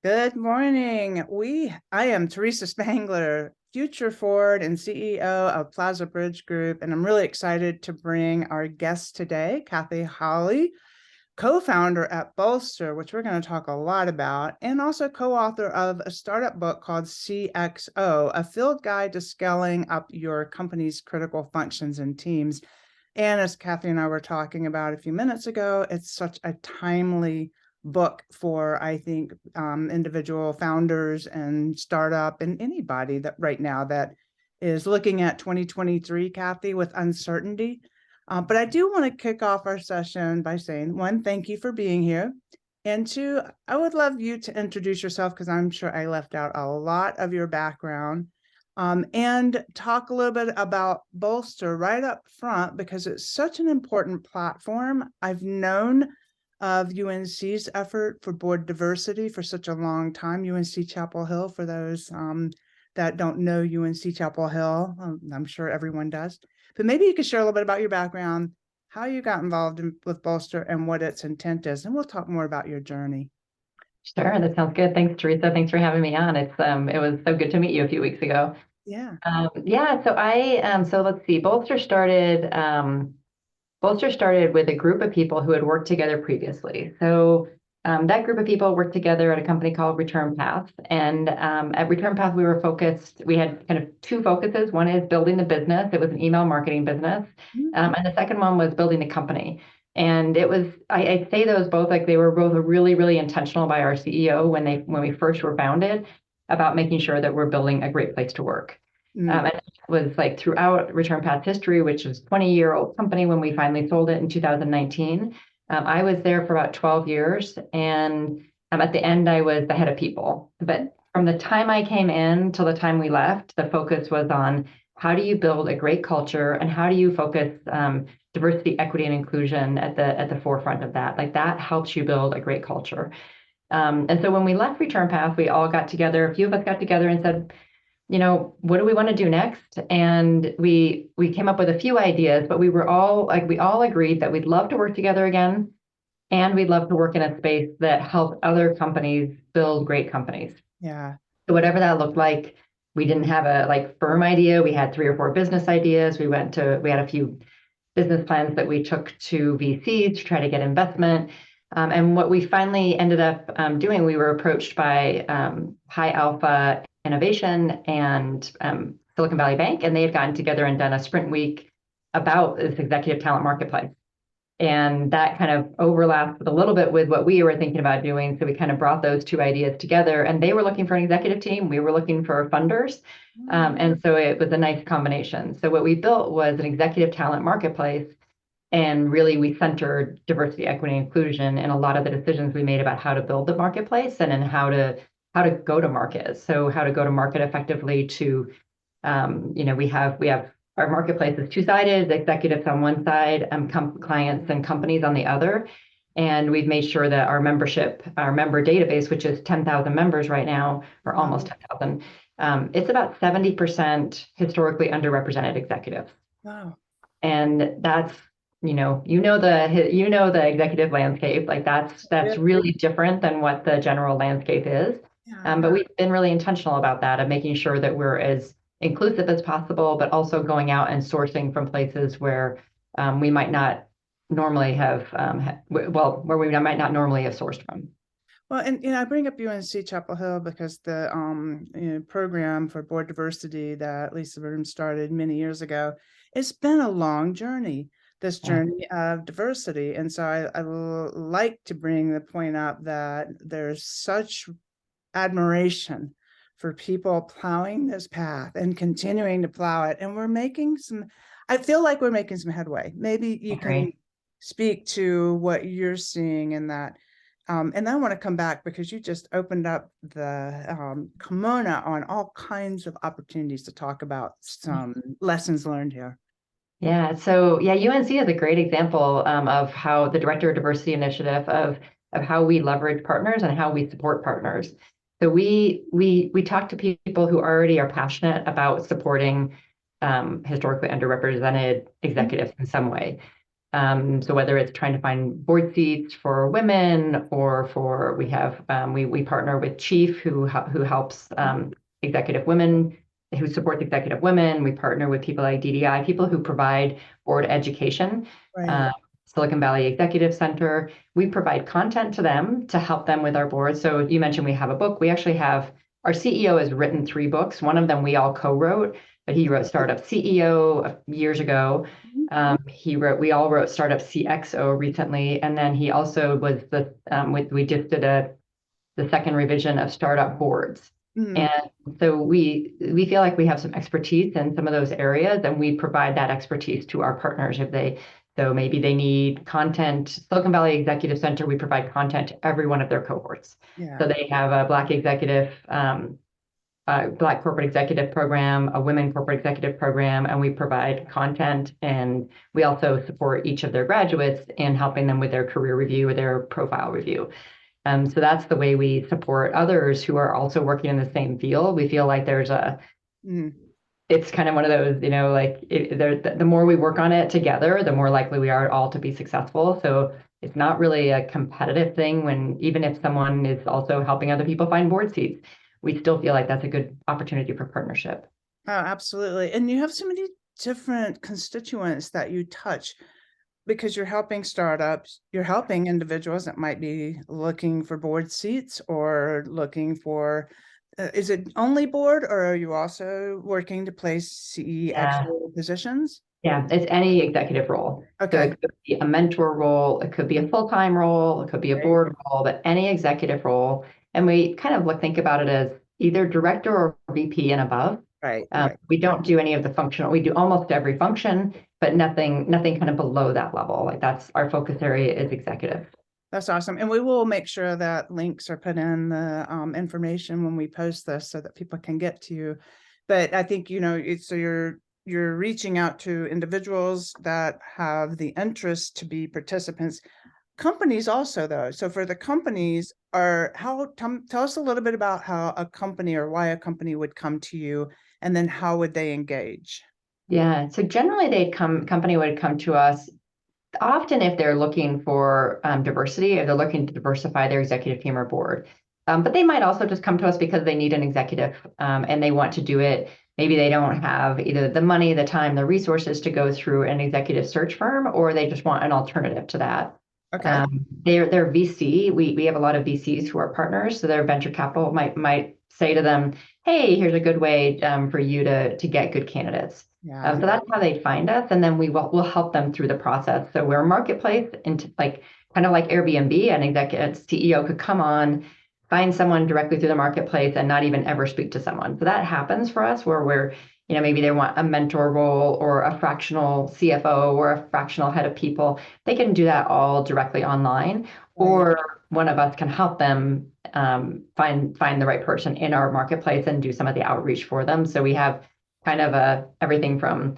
Good morning. I am Teresa Spangler, FutureForward and CEO of Plaza Bridge Group, and I'm really excited to bring our guest today, Cathy Hawley, co-founder at Bolster, which we're going to talk a lot about, and also co-author of a startup book called CXO, a field guide to scaling up your company's critical functions and teams. And as Cathy and I were talking about a few minutes ago, it's such a timely book for, I think, individual founders and startup and anybody that right now that is looking at 2023, Cathy, with uncertainty. But I do want to kick off our session by saying, one, thank you for being here. And two, I would love you to introduce yourself because I'm sure I left out a lot of your background. And talk a little bit about Bolster right up front because it's such an important platform. I've known of UNC's effort for board diversity for such a long time. UNC Chapel Hill, for those that don't know UNC Chapel Hill, I'm sure everyone does. But maybe you could share a little bit about your background, how you got involved with Bolster, and what its intent is, and we'll talk more about your journey. Sure, that sounds good. Thanks, Teresa. Thanks for having me on. It was so good to meet you a few weeks ago. Yeah. So let's see. Bolster started with a group of people who had worked together previously. That group of people worked together at a company called Return Path. And at Return Path, we had kind of two focuses. One is building the business. It was an email marketing business. And the second one was building the company. And I say those both like they were both really, really intentional by our CEO when we first were founded about making sure that we're building a great place to work. Mm. And it was like throughout Return Path history, which was a 20-year-old company when we finally sold it in 2019. I was there for about 12 years, and at the end, I was the head of people. But from the time I came in till the time we left, the focus was on how do you build a great culture and how do you focus diversity, equity, and inclusion at the forefront of that. Like that helps you build a great culture. And so when we left Return Path, we all got together. A few of us got together and said, what do we want to do next? And we came up with a few ideas, but we all agreed that we'd love to work together again, and we'd love to work in a space that helps other companies build great companies. Yeah. So whatever that looked like, we didn't have a firm idea. We had 3 or 4 business ideas. We had a few business plans that we took to VCs to try to get investment. And what we finally ended up doing, we were approached by High Alpha Innovation and Silicon Valley Bank, and they had gotten together and done a sprint week about this executive talent marketplace. And that kind of overlapped a little bit with what we were thinking about doing. So we kind of brought those two ideas together, and they were looking for an executive team. We were looking for funders. And so it was a nice combination. So what we built was an executive talent marketplace. And really, we centered diversity, equity, and inclusion in a lot of the decisions we made about how to build the marketplace and in how to go to market. So how to go to market effectively to, we have our marketplace is two-sided, executives on one side, clients and companies on the other. And we've made sure that our member database, which is 10,000 members right now, or almost 10,000, it's about 70% historically underrepresented executives. Wow. And that's the executive landscape, like that's really different than what the general landscape is. Yeah. But we've been really intentional about that, of making sure that we're as inclusive as possible, but also going out and sourcing from places where we might not normally have, where we might not normally have sourced from. Well, and I bring up UNC Chapel Hill because the program for board diversity that Lisa Broom started many years ago, it's been a long journey, this journey of diversity. And so I like to bring the point up that there's such admiration for people plowing this path and continuing to plow it. And I feel like we're making some headway. Maybe you can speak to what you're seeing in that. And I want to come back because you just opened up the kimono on all kinds of opportunities to talk about some lessons learned here. Yeah. So UNC is a great example of how the Director of Diversity Initiative of how we leverage partners and how we support partners. So we talk to people who already are passionate about supporting historically underrepresented executives in some way. So whether it's trying to find board seats for women, or we partner with Chief, who helps executive women, who supports executive women. We partner with people like DDI, people who provide board education. Right. Silicon Valley Executive Center. We provide content to them to help them with our board. So you mentioned we have a book. We actually have, our CEO has written 3 books. One of them we all co-wrote, but he wrote Startup CEO years ago. We all wrote Startup CXO recently, and then he also was we just did the second revision of Startup Boards. And so we feel like we have some expertise in some of those areas, and we provide that expertise to our partners so maybe they need content. Silicon Valley Executive Center, we provide content to every one of their cohorts. So they have a Black corporate executive program, a women corporate executive program, and we provide content, and we also support each of their graduates in helping them with their career review or their profile review. So that's the way we support others who are also working in the same field. We feel like it's kind of one of those, the more we work on it together, the more likely we are all to be successful. So it's not really a competitive thing even if someone is also helping other people find board seats, we still feel like that's a good opportunity for partnership. Oh, absolutely. And you have so many different constituents that you touch, because you're helping startups, you're helping individuals that might be looking for board seats or looking for, is it only board, or are you also working to place CEXO positions? Yeah, it's any executive role. Okay. So it could be a mentor role, it could be a full-time role, it could be a board role, but any executive role. And we kind of think about it as either director or VP and above. Right. We don't do any of the functional. We do almost every function, but nothing kind of below that level. Like that's our focus area is executive. That's awesome. And we will make sure that links are put in the information when we post this so that people can get to you. But I think, so you're reaching out to individuals that have the interest to be participants. Companies also, though. So for the companies, tell us a little bit about how a company or why a company would come to you, and then how would they engage? Yeah. So generally company would come to us often if they're looking for diversity, if they're looking to diversify their executive team or board. But they might also just come to us because they need an executive and they want to do it. Maybe they don't have either the money, the time, the resources to go through an executive search firm, or they just want an alternative to that. Okay. They're VC. We have a lot of VCs who are partners, so their venture capital might say to them, "Hey, here's a good way for you to get good candidates." So that's how they find us, and then we'll help them through the process. So we're a marketplace, and kind of like Airbnb, an executive CEO could come on, find someone directly through the marketplace, and not even ever speak to someone. So that happens for us where we're maybe they want a mentor role or a fractional CFO or a fractional head of people. They can do that all directly online, or one of us can help them find the right person in our marketplace and do some of the outreach for them. So we have kind of everything from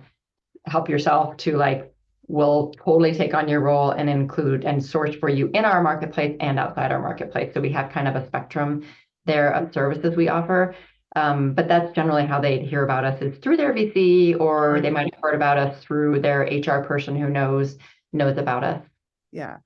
help yourself to we'll totally take on your role and include and source for you in our marketplace and outside our marketplace. So we have kind of a spectrum there of services we offer. But that's generally how they hear about us, is through their VC, or they might have heard about us through their HR person who knows about us. Yeah.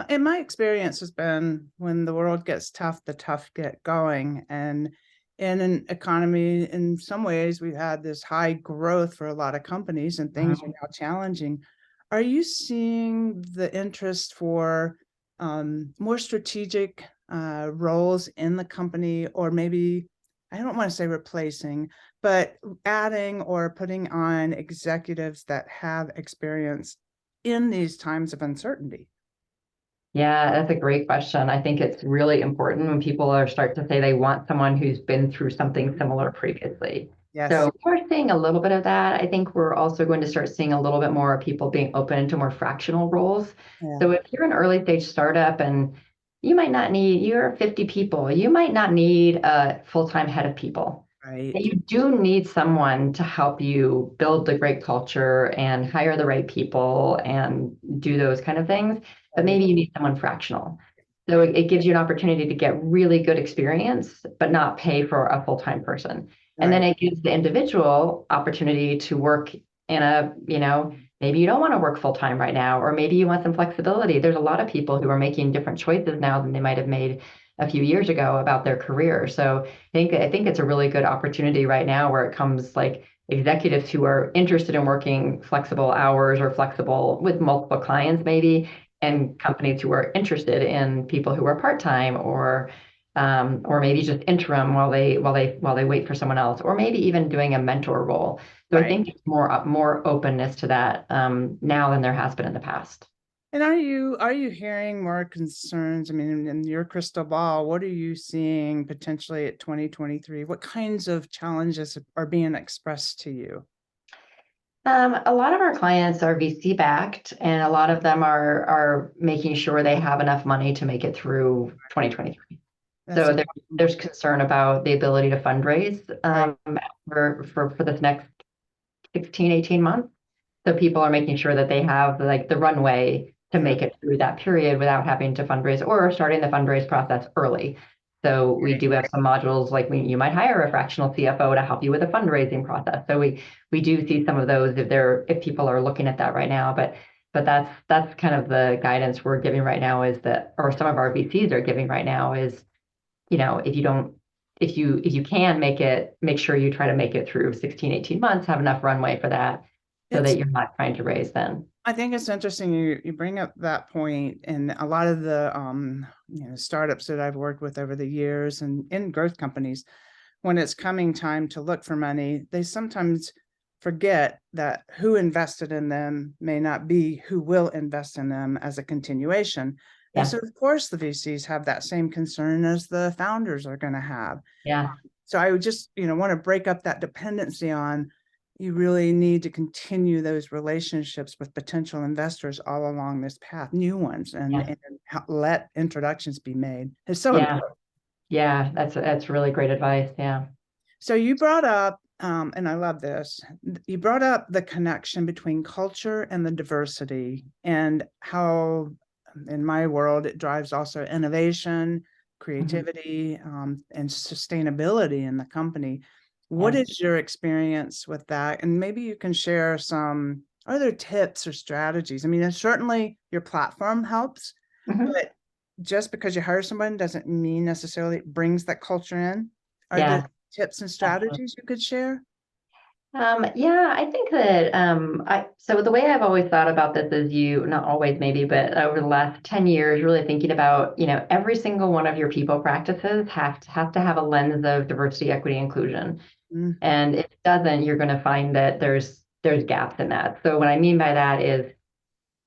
And my experience has been, when the world gets tough, the tough get going. And in an economy, in some ways, we've had this high growth for a lot of companies and things are now challenging. Are you seeing the interest for more strategic roles in the company, or maybe, I don't want to say replacing, but adding or putting on executives that have experience in these times of uncertainty? Yeah, that's a great question. I think it's really important when people start to say they want someone who's been through something similar previously. Yes. So we're seeing a little bit of that. I think we're also going to start seeing a little bit more people being open to more fractional roles. Yeah. So if you're an early stage startup and you're 50 people, you might not need a full-time head of people. Right. You do need someone to help you build the great culture and hire the right people and do those kind of things. But maybe you need someone fractional. So it gives you an opportunity to get really good experience, but not pay for a full-time person. And then it gives the individual opportunity to work in a, maybe you don't want to work full time right now, or maybe you want some flexibility. There's a lot of people who are making different choices now than they might have made a few years ago about their career. So I think it's a really good opportunity right now where it comes like executives who are interested in working flexible hours or flexible with multiple clients maybe, and companies who are interested in people who are part-time or maybe just interim while they wait for someone else, or maybe even doing a mentor role. So I Right. think it's more openness to that now than there has been in the past. And are you hearing more concerns? I mean, in your crystal ball, what are you seeing potentially at 2023? What kinds of challenges are being expressed to you? A lot of our clients are VC backed, and a lot of them are making sure they have enough money to make it through 2023. That's So there's concern about the ability to fundraise right. for this next 16, 18 months. So people are making sure that they have like the runway to Yeah. make it through that period without having to fundraise or starting the fundraise process early. So we do have some modules like you might hire a fractional CFO to help you with the fundraising process. So we do see some of those if people are looking at that right now. But that's kind of the guidance we're giving right now is that, or some of our VCs are giving right now is, if you don't, if you can make sure you try to make it through 16, 18 months, have enough runway for that so It's that you're not trying to raise then. I think it's interesting you bring up that point, and a lot of the startups that I've worked with over the years and in growth companies, when it's coming time to look for money, they sometimes forget that who invested in them may not be who will invest in them as a continuation. And Yeah, so, of course, the VCs have that same concern as the founders are going to have. yeah, So I would just, want to break up that dependency on you really need to continue those relationships with potential investors all along this path, new ones, and, yeah, and let introductions be made. It's so yeah, important. yeah. That's really great advice. Yeah. So you brought up, and I love this, you brought up the connection between culture and the diversity and how, in my world, it drives also innovation, Mhm. creativity, and sustainability in the company. What Yeah. is your experience with that? And maybe you can share some other tips or strategies. I mean, and certainly your platform helps, Mhm. but just because you hire someone doesn't mean necessarily it brings that culture in. Are there Yeah. tips and Definitely. strategies you could share? Yeah, I think that so the way I've always thought about this is not always maybe, but over the last 10 years, really thinking about, every single one of your people practices have to have a lens of diversity, equity, inclusion. Mm, And if it doesn't, you're going to find that there's gaps in that. So what I mean by that is,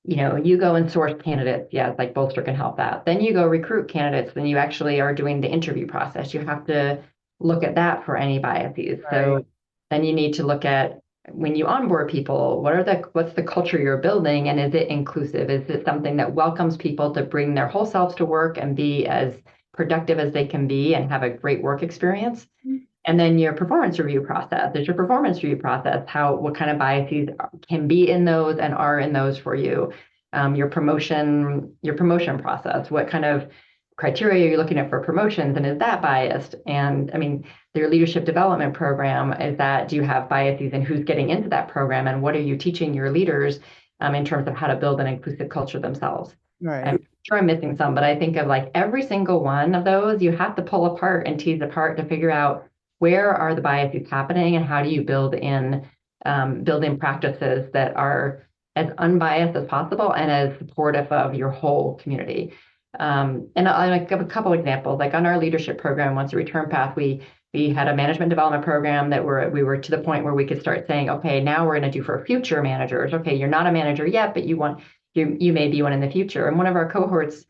you go and source candidates. Yeah, like Bolster can help that. Then you go recruit candidates. Then you actually are doing the interview process. You have to look at that for any biases. right, So then you need to look at when you onboard people, what's the culture you're building, and is it inclusive? Is it something that welcomes people to bring their whole selves to work and be as productive as they can be and have a great work experience? mm, And then your performance review process. There's your performance review process, what kind of biases can be in those and are in those for you. Your promotion process. What kind of criteria are you looking at for promotions, and is that biased? And I mean, your leadership development program, do you have biases in who's getting into that program, and what are you teaching your leaders in terms of how to build an inclusive culture themselves? I'm right. sure I'm missing some, but I think of like every single one of those, you have to pull apart and tease apart to figure out where are the biases happening and how do you build in practices that are as unbiased as possible and as supportive of your whole community. And I'll give a couple examples. Like on our leadership program, once a return path, we had a management development program that we were to the point where we could start saying, okay, now we're going to do for future managers. Okay, you're not a manager yet, but you may be one in the future. And one of our cohorts,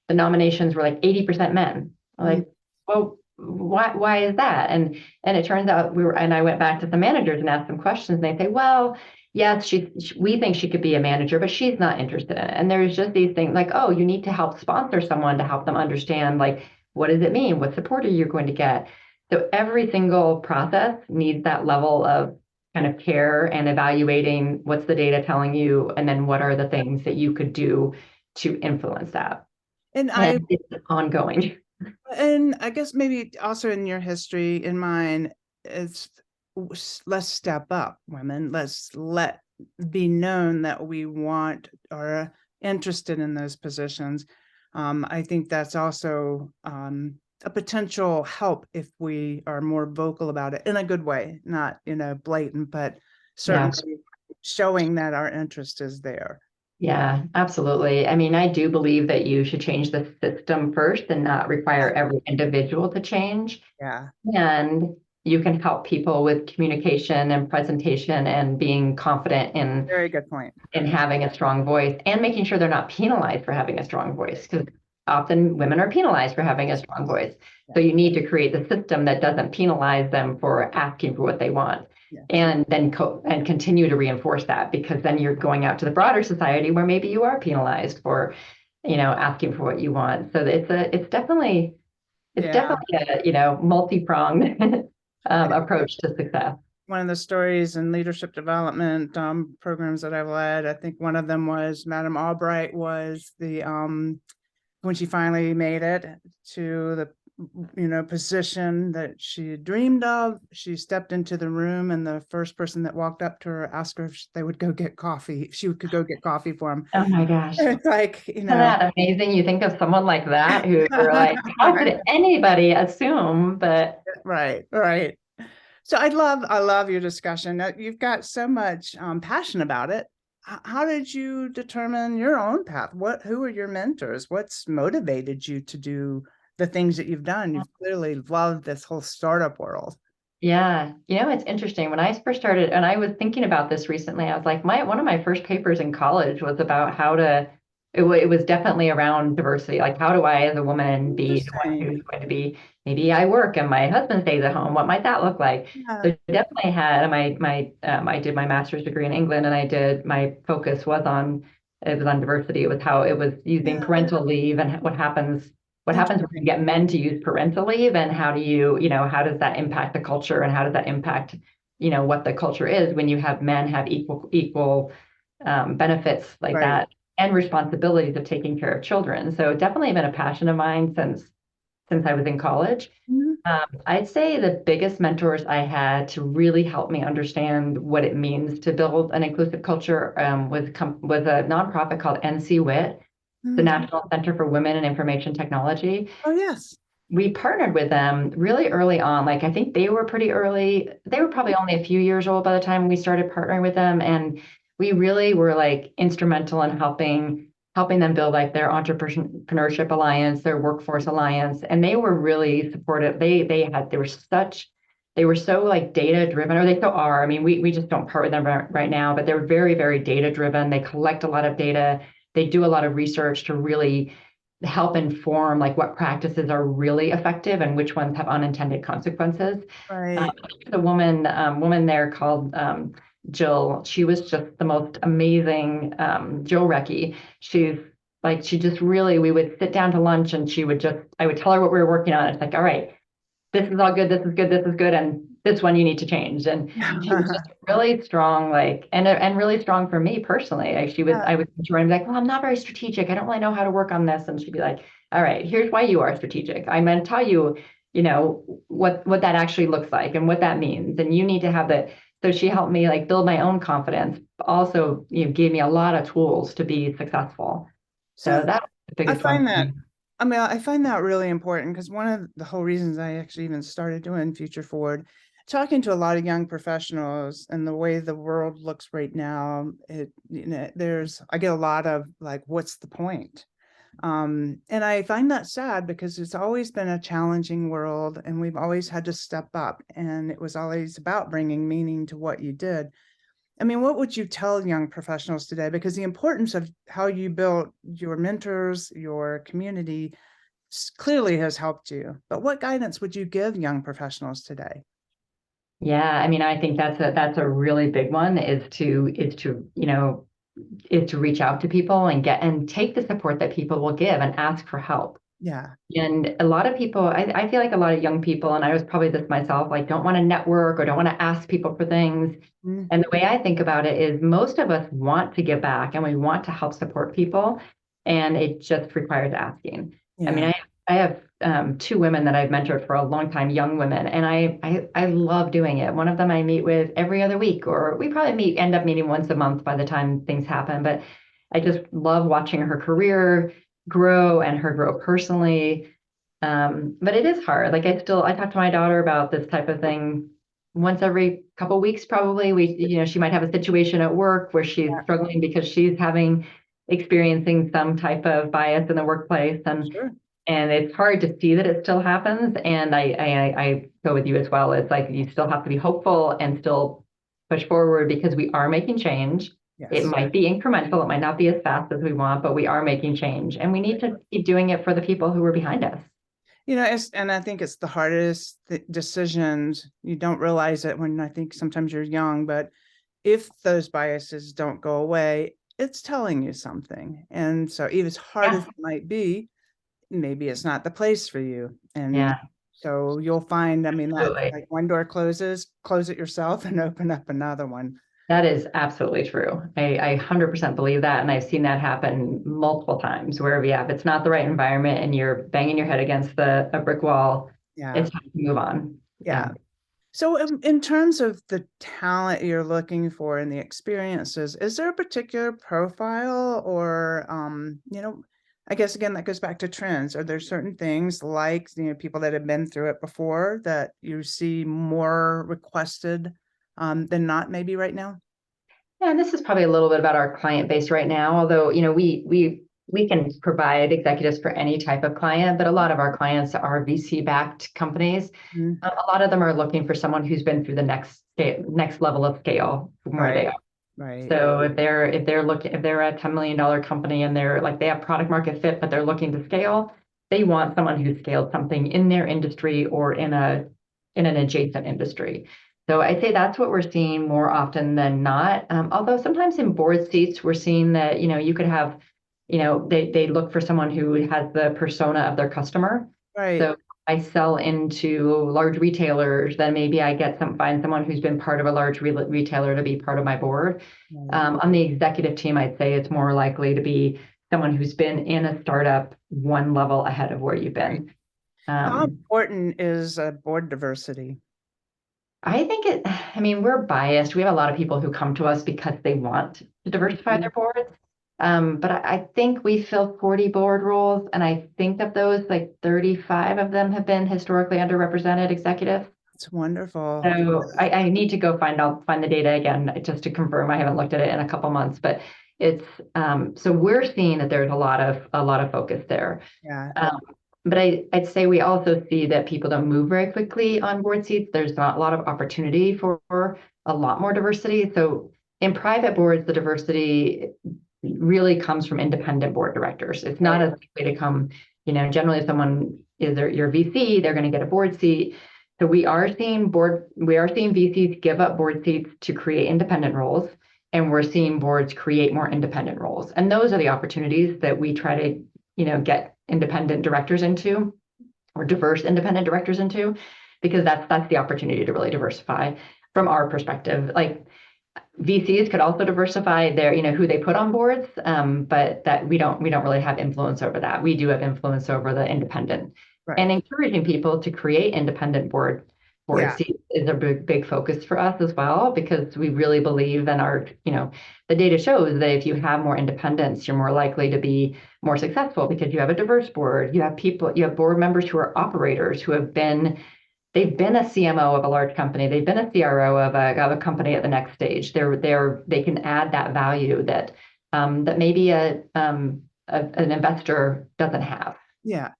the nominations were like 80% men. I'm Mm, like, well, why is that? And it turns out and I went back to the managers and asked them questions, and they say, well, yes, we think she could be a manager, but she's not interested in it. And there's just these things like, oh, you need to help sponsor someone to help them understand, like, what does it mean? What support are you going to get? So every single process needs that level of kind of care and evaluating what's the data telling you, and then what are the things that you could do to influence that. And I And it's ongoing. and I guess maybe also in your history, in mine, it's let's step up, women. Let's let be known that we want or are interested in those positions. I think that's also a potential help if we are more vocal about it in a good way, not blatant, but Yeah. certainly showing that our interest is there. Yeah, absolutely. I mean, I do believe that you should change the system first and not require every individual to change. Yeah, And you can help people with communication and presentation and being confident very good point. in having a strong voice and making sure they're not penalized for having a strong voice, because often women are penalized for having a strong voice. So you need to create the system that doesn't penalize them for asking for what they want. Yeah. And then and continue to reinforce that, because then you're going out to the broader society where maybe you are penalized for, asking for what you want. So it's definitely a, multi-pronged approach to success. One of the stories in leadership development programs that I've led, I think one of them was Madame Albright was the when she finally made it to the position that she dreamed of, she stepped into the room and the first person that walked up to her asked her if they would go get coffee, if she could go get coffee for him. Oh my gosh. It's like, Isn't that amazing? You think of someone like that who you're like, how could anybody assume? But right. So I love your discussion. You've got so much passion about it. How did you determine your own path? Who are your mentors? What's motivated you to do the things that you've done? You've clearly loved this whole startup world. yeah, it's interesting. When I first started, and I was thinking about this recently, I was like, one of my first papers in college was about it was definitely around diversity. Like, how do I, as a woman, be the one who's going to be, maybe I work and my husband stays at home. What might that look like? Yeah. So definitely had I did my master's degree in England, and my focus was on diversity. It was how it was using parental leave and what happens when you get men to use parental leave, and how does that impact the culture, and how does that impact, what the culture is when you have men have equal benefits like that and responsibilities of taking care of children. So definitely been a passion of mine since I was in college. I'd say the biggest mentors I had to really help me understand what it means to build an inclusive culture was a nonprofit called NCWIT, the National Center for Women in Information Technology. Oh, yes. We partnered with them really early on. Like, I think they were pretty early. They were probably only a few years old by the time we started partnering with them. And we really were like instrumental in helping them build like their entrepreneurship alliance, their workforce alliance. And they were really supportive. They were so like data driven, or they still are. I mean, we just don't part with them right now, but they're very, very data driven. They collect a lot of data. They do a lot of research to really help inform like what practices are really effective and which ones have unintended consequences. Right. The woman there called Jill. She was just the most amazing. Jill Recky. She just really, we would sit down to lunch and I would tell her what we were working on. It's like, all right, this is all good, this is good, this is good, and this one you need to change. And she was just really strong, like, and really strong for me personally. I was trying to be like, well, I'm not very strategic. I don't really know how to work on this. And she'd be like, all right, here's why you are strategic. I'm going to tell you, what that actually looks like and what that means. And you need to have that. So she helped me like build my own confidence, but also, gave me a lot of tools to be successful. So that's the biggest one. I find that really important, because one of the whole reasons I actually even started doing FutureForward, talking to a lot of young professionals and the way the world looks right now, I get a lot of like, what's the point? And I find that sad, because it's always been a challenging world and we've always had to step up, and it was always about bringing meaning to what you did. I mean, what would you tell young professionals today? Because the importance of how you built your mentors, your community clearly has helped you. But what guidance would you give young professionals today? Yeah, I mean, I think that's a really big one, is to reach out to people and take the support that people will give and ask for help. Yeah. And a lot of people, I feel like a lot of young people, and I was probably this myself, like don't want to network or don't want to ask people for things. And the way I think about it is most of us want to give back and we want to help support people. And it just requires asking. Yeah. I mean, I have two women that I've mentored for a long time, young women, and I love doing it. One of them I meet with every other week, or we probably end up meeting once a month by the time things happen. But I just love watching her career grow and her grow personally. But it is hard. Like I talk to my daughter about this type of thing once every couple of weeks, probably. She might have a situation at work where she's Yeah, struggling because she's experiencing some type of bias in the workplace, sure. and it's hard to see that it still happens. And I go with you as well. It's like you still have to be hopeful and still push forward because we are making change. It Yes. might be incremental. It might not be as fast as we want, but we are making change, and we need to keep doing it for the people who are behind us. And I think it's the hardest decisions. You don't realize it when I think sometimes you're young, but if those biases don't go away, it's telling you something. And so even as hard as Yeah, it might be, maybe it's not the place for you. And yeah, so you'll find, I mean, that absolutely. like one door closes, close it yourself and open up another one. That is absolutely true. I 100% believe that. And I've seen that happen multiple times where, yeah, if it's not the right environment and you're banging your head against a brick wall, Yeah. it's time to move on. Yeah. So in terms of the talent you're looking for and the experiences, is there a particular profile or, I guess again, that goes back to trends. Are there certain things like, people that have been through it before that you see more requested than not maybe right now? Yeah, and this is probably a little bit about our client base right now, although, we can provide executives for any type of client, but a lot of our clients are VC-backed companies. Mhm. A lot of them are looking for someone who's been through the next level of scale from where they Right, are. right, So if they're a $10 million company and they're like they have product market fit, but they're looking to scale, they want someone who scaled something in their industry or in an adjacent industry. So I'd say that's what we're seeing more often than not. Although sometimes in board seats, we're seeing that, you could have, they look for someone who has the persona of their customer. right. So I sell into large retailers, then maybe find someone who's been part of a large retailer to be part of my board. Right. On the executive team, I'd say it's more likely to be someone who's been in a startup one level ahead of where you've Right. been. How Um, important is board diversity? I mean, we're biased. We have a lot of people who come to us because they want to diversify Mhm. their boards. But I think we fill 40 board roles, and I think of those, like 35 of them have been historically underrepresented executives. It's wonderful. So I need to go find the data again just to confirm. I haven't looked at it in a couple months, but it's so we're seeing that there's a lot of focus there. Yeah. Um, but I'd say we also see that people don't move very quickly on board seats. There's not a lot of opportunity for a lot more diversity. So in private boards, the diversity really comes from independent board directors. It's not Right. as likely to come, generally if someone is your VC, they're going to get a board seat. So we are seeing VCs give up board seats to create independent roles, and we're seeing boards create more independent roles. And those are the opportunities that we try to, get independent directors into, or diverse independent directors into, because that's the opportunity to really diversify from our perspective. Like VCs could also diversify their, who they put on boards, but that we don't really have influence over that. We do have influence over the independent, and Right. encouraging people to create independent board Yeah. seats is a big focus for us as well, because we really believe in the data shows that if you have more independence, you're more likely to be more successful because you have a diverse board. You have board members who are operators who they've been a CMO of a large company. They've been a CRO of a company at the next stage. They can add that value that maybe an investor doesn't have. Yeah.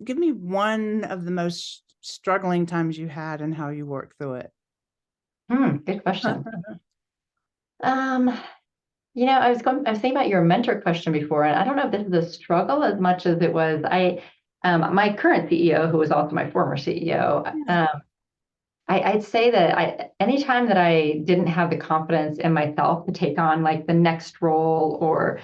Give me one of the most struggling times you had and how you worked through it. Good question. Um, I was thinking about your mentor question before, and I don't know if this is a struggle as much as it was. My current CEO, who was also my former CEO, Yeah. I'd say that anytime that I didn't have the confidence in myself to take on like the next role or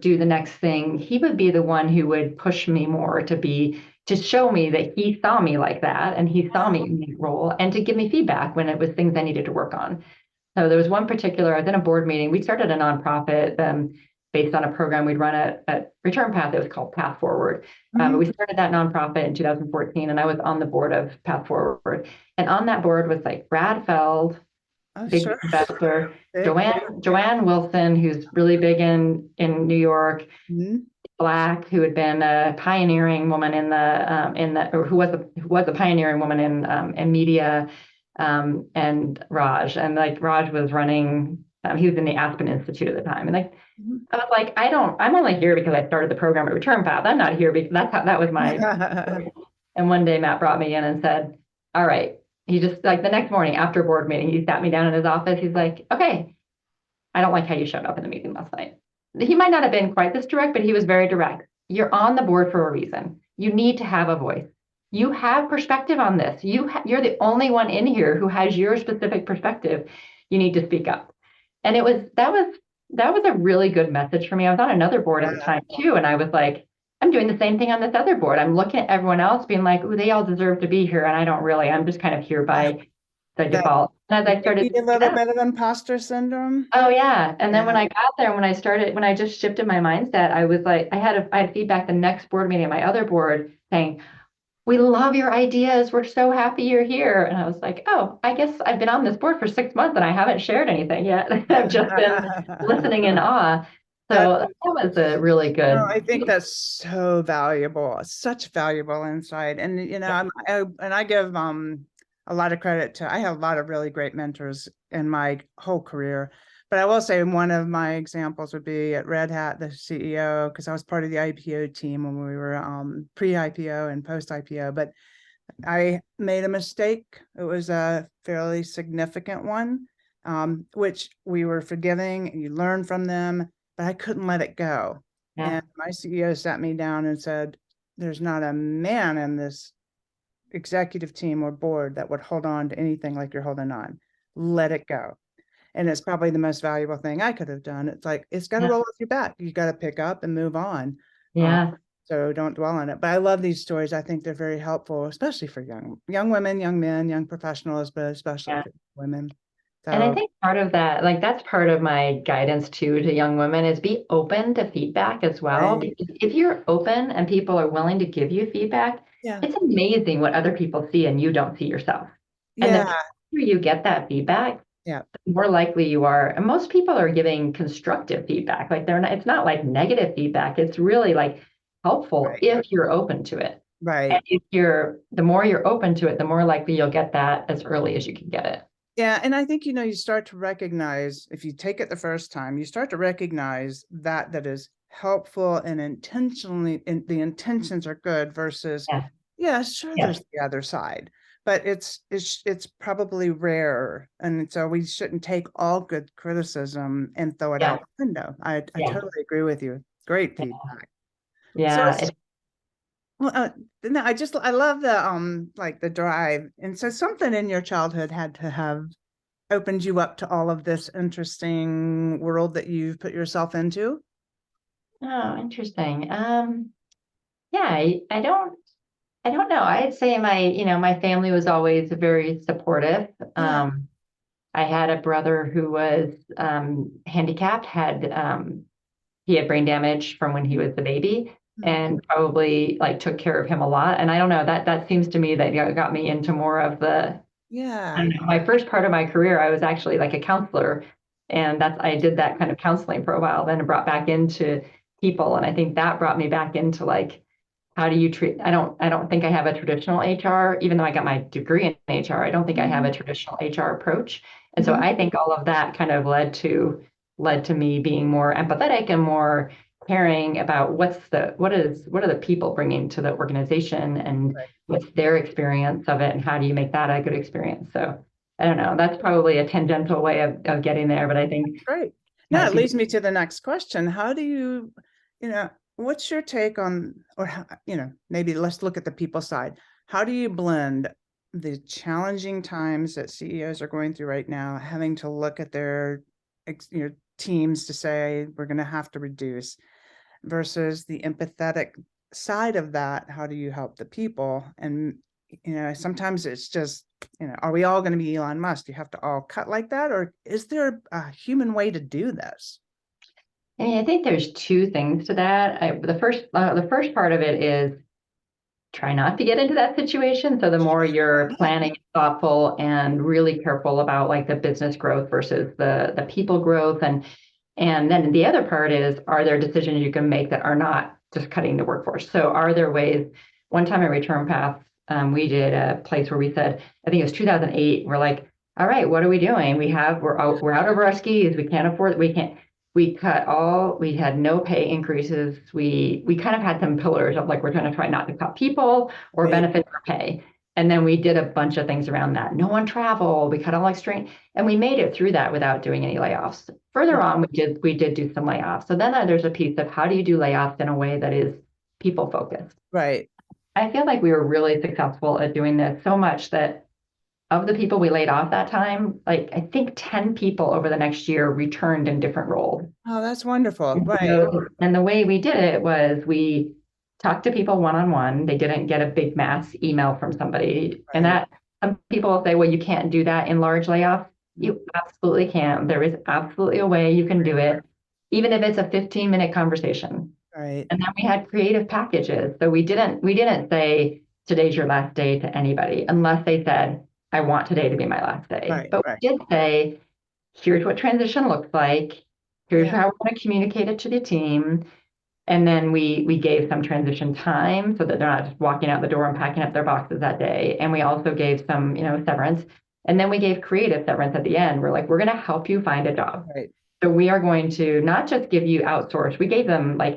do the next thing, he would be the one who would push me more to show me that he saw me like that and he saw me in that role, and to give me feedback when it was things I needed to work on. So there was one particular, I was in a board meeting. We started a nonprofit. based on a program we'd run at Return Path. It was called Path Forward. But Mhm. we started that nonprofit in 2014, and I was on the board of Path Forward. And on that board was like Brad Feld, Oh, big sure. investor, Big, big. Joanne Wilson, who's really big in New York, Mhm. Black, who had been a pioneering woman or who was a pioneering woman in media, and Raj. And like Raj was running, he was in the Aspen Institute at the time. And like Mhm. I was like, I'm only here because I started the program at Return Path. I'm not here because that was my. And one day Matt brought me in and said, all right. He just like the next morning after a board meeting, he sat me down in his office. He's like, okay, I don't like how you showed up in the meeting last night. He might not have been quite this direct, but he was very direct. You're on the board for a reason. You need to have a voice. You have perspective on this. You're the only one in here who has your specific perspective. You need to speak up. And that was a really good message for me. I was on another board at the Yeah. time too, and I was like, I'm doing the same thing on this other board. I'm looking at everyone else being like, oh, they all deserve to be here, and I don't really. I'm just kind of here by That default. And as I started maybe to a see little that, bit of imposter syndrome. oh yeah. And then Yeah. when I got there, when I just shifted my mindset, I was like, I had feedback the next board meeting at my other board saying, we love your ideas. We're so happy you're here. And I was like, oh, I guess I've been on this board for 6 months and I haven't shared anything yet. I've just been listening in awe. That, So that was a really no, good. I think that's so valuable, such valuable insight. And I give a lot of credit to, I have a lot of really great mentors in my whole career. But I will say one of my examples would be at Red Hat, the CEO, because I was part of the IPO team when we were pre-IPO and post-IPO. But I made a mistake. It was a fairly significant one, which we were forgiving and you learn from them, but I couldn't let it go. Yeah, And my CEO sat me down and said, there's not a man in this executive team or board that would hold on to anything like you're holding on. Let it go. And it's probably the most valuable thing I could have done. It's like, it's got to yeah, roll off your back. You got to pick up and move on. Uh, yeah, so don't dwell on it. But I love these stories. I think they're very helpful, especially for young women, young men, young professionals, but especially yeah. for women. And I So think part of that, like that's part of my guidance too to young women is be open to feedback as well. right. Because if you're open and people are willing to give you feedback, Yeah. it's amazing what other people see and you don't see yourself. And the Yeah. faster you get that feedback, Yeah. the more likely you are. And most people are giving constructive feedback. Like it's not like negative feedback. It's really like helpful Right. if you're open to it. And Right. the more you're open to it, the more likely you'll get that as early as you can get it. Yeah. And I think, you start to recognize if you take it the first time, you start to recognize that is helpful and intentionally, and the intentions are good versus, Yeah. yeah, sure, Yeah. there's the other side, but it's probably rare. And so we shouldn't take all good criticism and throw it Yeah. out the window. I Yeah. totally agree with you. Great feedback. So Yeah. well, no, I love the like the drive. And so something in your childhood had to have opened you up to all of this interesting world that you've put yourself into. Oh, interesting. Yeah, I don't know. I'd say my family was always very supportive. Yeah. I had a brother who was handicapped, he had brain damage from when he was a baby Hmm. and probably like took care of him a lot. And I don't know, that seems to me that got me into more of I Yeah. don't know, my first part of my career, I was actually like a counselor, and I did that kind of counseling for a while, then brought back into people, and I think that brought me back into like, how do you treat? I don't think I have a traditional HR, even though I got my degree in HR. I don't think I have a traditional HR approach, and so Mhm. I think all of that kind of led to me being more empathetic and more caring about what are the people bringing to the organization and Right. what's their experience of it and how do you make that a good experience. So I don't know, that's probably a tangential way of getting there, but I think Great. my Now it two. leads me to the next question. How do what's your take on, or, maybe let's look at the people side. How do you blend the challenging times that CEOs are going through right now, having to look at their, teams to say, we're going to have to reduce, versus the empathetic side of that? How do you help the people? And sometimes it's just, are we all going to be Elon Musk? Do you have to all cut like that, or is there a human way to do this? I mean, I think there's two things to that. The first part of it is try not to get into that situation. So the more you're planning, thoughtful, and really careful about like the business growth versus the people growth, and then the other part is, are there decisions you can make that are not just cutting the workforce? So are there ways? One time at Return Path, we did a place where we said, I think it was 2008. We're like, all right, what are we doing? We're out over our skis. We can't afford. We can't. We cut all. We had no pay increases. We kind of had some pillars of like we're going to try not to cut people or Right, benefits or pay. And then we did a bunch of things around that. No one travel. We cut all like strain, and we made it through that without doing any layoffs. Further right, on, we did do some layoffs. So then there's a piece of how do you do layoffs in a way that is people focused. right. I feel like we were really successful at doing this so much that of the people we laid off that time, like I think 10 people over the next year returned in different roles. Oh, that's wonderful. And Right, so, and the way we did it was we talked to people one-on-one. They didn't get a big mass email from somebody. And right. that some people say, well, you can't do that in large layoffs. Mhm. You absolutely can. There is absolutely a way you can do it, even if it's a 15-minute conversation. Right, And then we had creative packages. So we didn't say today's your last day to anybody unless they said, I want today to be my last day. right, But right. we did say, here's what transition looks like. Here's Yeah, how we're going to communicate it to the team. And then we gave some transition time so that they're not just walking out the door and packing up their boxes that day. And we also gave some, severance. And then we gave creative severance at the end. We're like, we're going to help you find a job. right, So we are going to not just give you outsource. We gave them like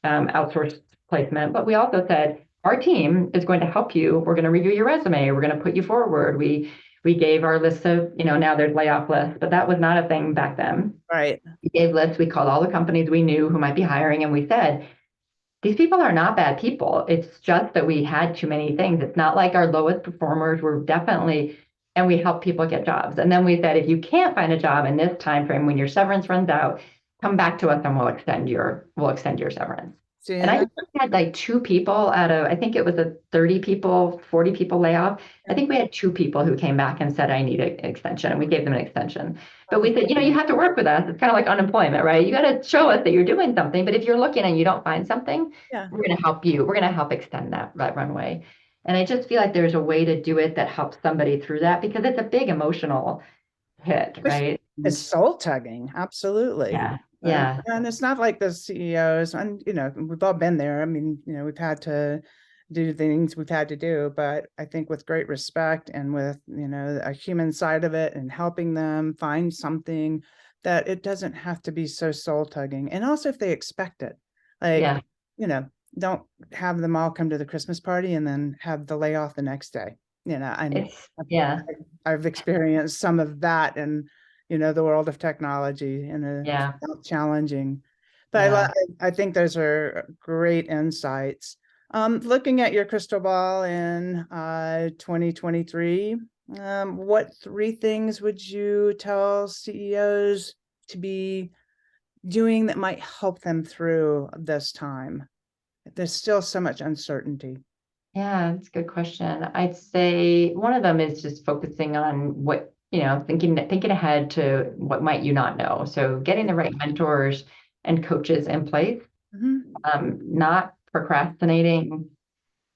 outsourced placement, but we also said our team is going to help you. We're going to review your resume. We're going to put you forward. We gave our list of, now there's layoff lists, but that was not a thing back then. right, We gave lists. We called all the companies we knew who might be hiring, and we said, these people are not bad people. It's just that we had too many things. It's not like our lowest performers were definitely, and we help people get jobs. And then we said, if you can't find a job in this time frame when your severance runs out, come back to us and we'll extend your severance. See, And and I that, think we had like two people out of, I think it was a 30 people, 40 people layoff. I yeah, think we had two people who came back and said, I need an extension, and we gave them an extension. But that's we said, you have to work with us. It's kind of like unemployment, right? You got to show us that you're doing something. But if you're looking and you don't find something, yeah. we're going to help you. We're going to help extend that runway. And I just feel like there's a way to do it that helps somebody through that because it's a big emotional hit, right? It's soul tugging, absolutely. Yeah, yeah, And it's not like the CEOs, and we've all been there. I mean, we've had to do things we've had to do, but I think with great respect and with, a human side of it and helping them find something that it doesn't have to be so soul tugging. And also if they expect it, like, yeah. you know, don't have them all come to the Christmas party and then have the layoff the next day. And Yeah, I've experienced some of that in, the world of technology, and it's yeah, challenging. But yeah. I think those are great insights. Looking at your crystal ball in 2023, what three things would you tell CEOs to be doing that might help them through this time? There's still so much uncertainty. Yeah, that's a good question. I'd say one of them is just focusing on what, thinking ahead to what might you not know. So getting the right mentors and coaches in place, Mhm. not procrastinating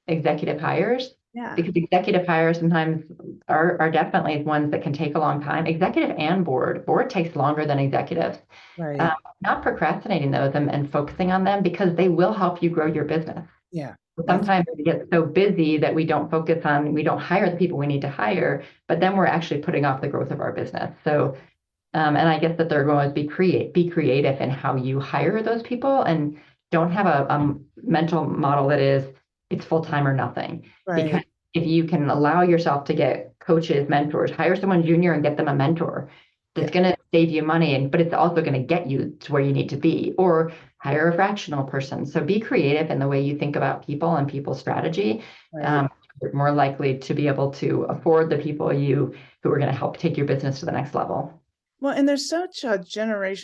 executive hires, Yeah, because executive hires sometimes are definitely ones that can take a long time. Executive and board takes longer than executive. Um, right. Not procrastinating those and focusing on them because they will help you grow your business. Yeah, that's Sometimes we get so busy that we don't hire the people we need to hire, but then we're actually putting off the growth of our business. So, and I guess that they're going to be creative in how you hire those people and don't have a mental model that is it's full time or nothing. Because right. if you can allow yourself to get coaches, mentors, hire someone junior and get them a mentor, that's Yeah, going to save you money, but it's also going to get you to where you need to be. Or hire a fractional person. So be creative in the way you think about people and people strategy. right. Um, you're more likely to be able to afford the people who are going to help take your business to the next level. Well, and there's such a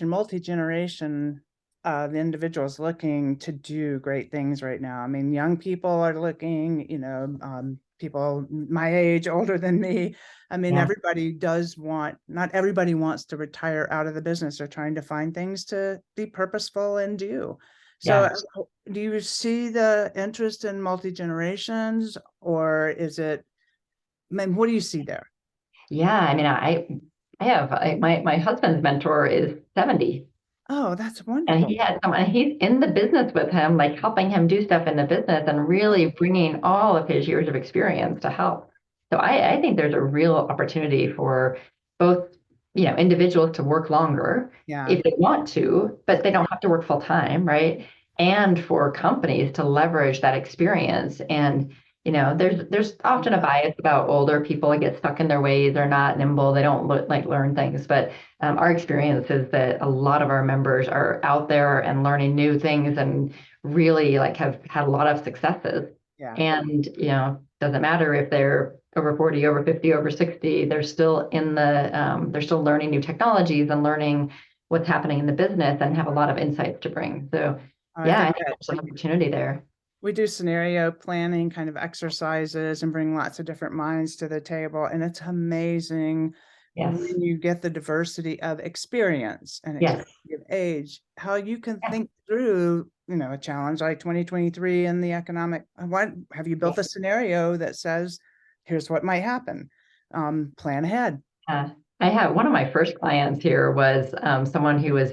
multi-generation of individuals looking to do great things right now. I mean, young people are looking, people my age, older than me. I mean, Yeah. everybody does want, not everybody wants to retire out of the business. They're trying to find things to be purposeful and do. So Yeah. do you see the interest in multi-generations, or is it, I mean, what do you see there? Yeah. I mean, my husband's mentor is 70. Oh, that's And wonderful. he had someone, he's in the business with him, like helping him do stuff in the business and really bringing all of his years of experience to help. So I think there's a real opportunity for both, individuals to work longer Yeah. if they want to, but they don't have to work full time, right? And for companies to leverage that experience. And, there's often a bias about older people that get stuck in their ways, they're not nimble, they don't like learn things, but our experience is that a lot of our members are out there and learning new things and really like have had a lot of successes. Yeah. And, doesn't matter if they're over 40, over 50, over 60, they're still they're still learning new technologies and learning what's happening in the business and have a lot of insights to bring. So I yeah, I think think that there's an opportunity there. we do scenario planning kind of exercises and bring lots of different minds to the table. And it's amazing Yes. when you get the diversity of experience and Yes. of age, how you can think through, a challenge like 2023 and the economic, what have you built a scenario that says, here's what might happen. Plan ahead. I have one of my first clients here was someone who was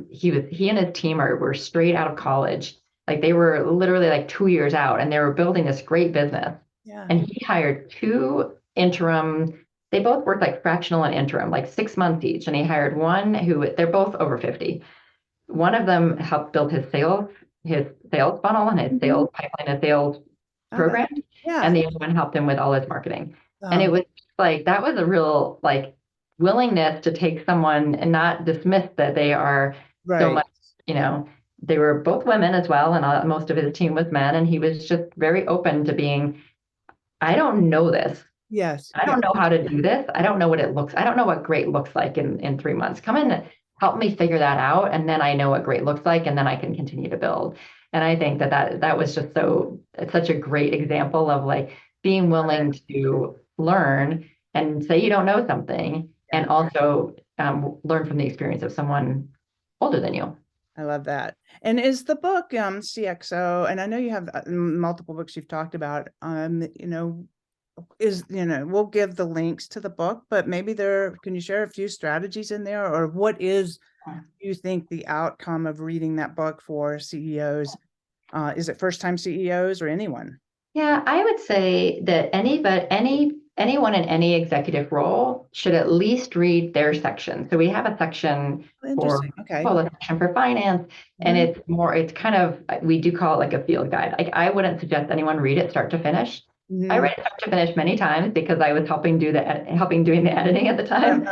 he and his team were straight out of college. Like they were literally like 2 years out and they were building this great business. Yeah. And he hired two interim, they both worked like fractional and interim, like 6 months each. And he hired one who they're both over 50. One of them helped build his sales funnel and his Mhm. sales pipeline and sales Oh, program. And yeah. the other one helped him with all his marketing. And it Um, was like that was a real like willingness to take someone and not dismiss that they are so right. much, you know, they were both women as well, and most of his team was men, and he was just very open to being, I don't know this. Yes. I Yeah. don't know how to do this. I don't know what it looks. I don't know what great looks like in 3 months. Come in, help me figure that out, and then I know what great looks like, and then I can continue to build. And I think that was just it's such a great example of like being willing to learn and say you don't know something, Yeah. and also learn from the experience of someone older than you. I love that. And is the book CXO, and I know you have multiple books you've talked about, we'll give the links to the book, but maybe can you share a few strategies in there, or what is you think the outcome of reading that book for CEOs? Is it first time CEOs or anyone? Yeah, I would say that anyone in any executive role should at least read their section. So we have a section for Interesting. Okay. well, a section for finance, and Mhm. it's kind of we do call it like a field guide. I wouldn't suggest anyone read it start to finish. I Mhm. read it start to finish many times because I was helping doing the editing at the time.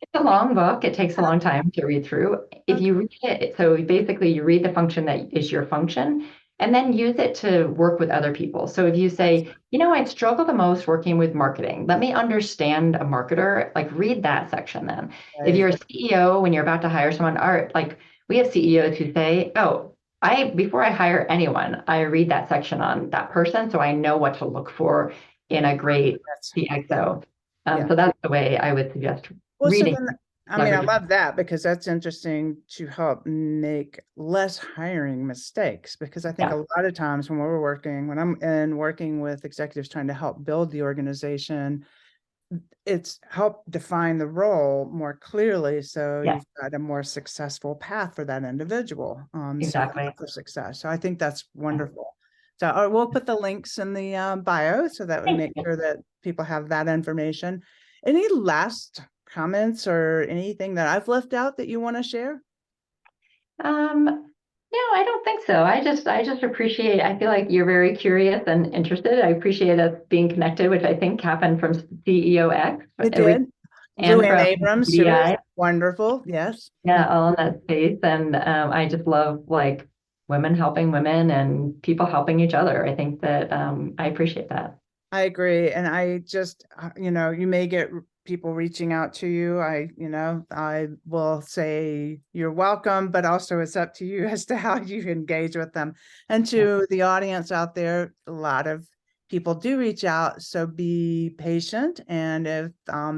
It's a long book. It takes a long time to read through. If Okay. you read it, so basically you read the function that is your function and then use it to work with other people. So if you That's say, I struggle the most working with marketing, let me understand a marketer, like read that section then. If right. you're a CEO, when you're about to hire someone, like we have CEOs who say, oh, before I hire anyone, I read that section on that person so I know what to look for in a great That's yeah. CXO. Yeah. So that's the way I would suggest Well, so reading, then, I mean, I leveraging. love that because that's interesting to help make less hiring mistakes. Because I think Yeah, a lot of times when I'm working with executives trying to help build the organization, it's help define the role more clearly. So yeah, you've got a more successful path for that individual, set them exactly. up for success. So I think that's wonderful. So we'll put the links in the bio so that we Thank make you. sure that people have that information. Any last comments or anything that I've left out that you want to share? No, I don't think so. I just appreciate, I feel like you're very curious and interested. I appreciate us being connected, which I think happened from CEO X It did. and Luann from Abrams, she was BDI. wonderful. Yes. Yeah, all in that space. And I just love like women helping women and people helping each other. I think that I appreciate that. I agree. And I just, you may get people reaching out to you. I will say you're welcome, but also it's up to you as to how you engage with them. And Yeah. to the audience out there, a lot of people do reach out. So be patient. And if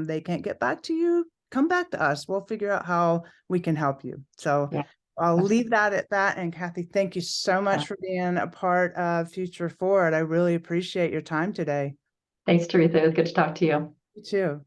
they can't get back to you, come back to us. We'll figure out how we can help you. So Yeah, I'll absolutely. leave that at that. And Cathy, thank you so much for being a part of Future Forward. I really appreciate your time today. Thanks, Teresa. It was good to talk to you. You too.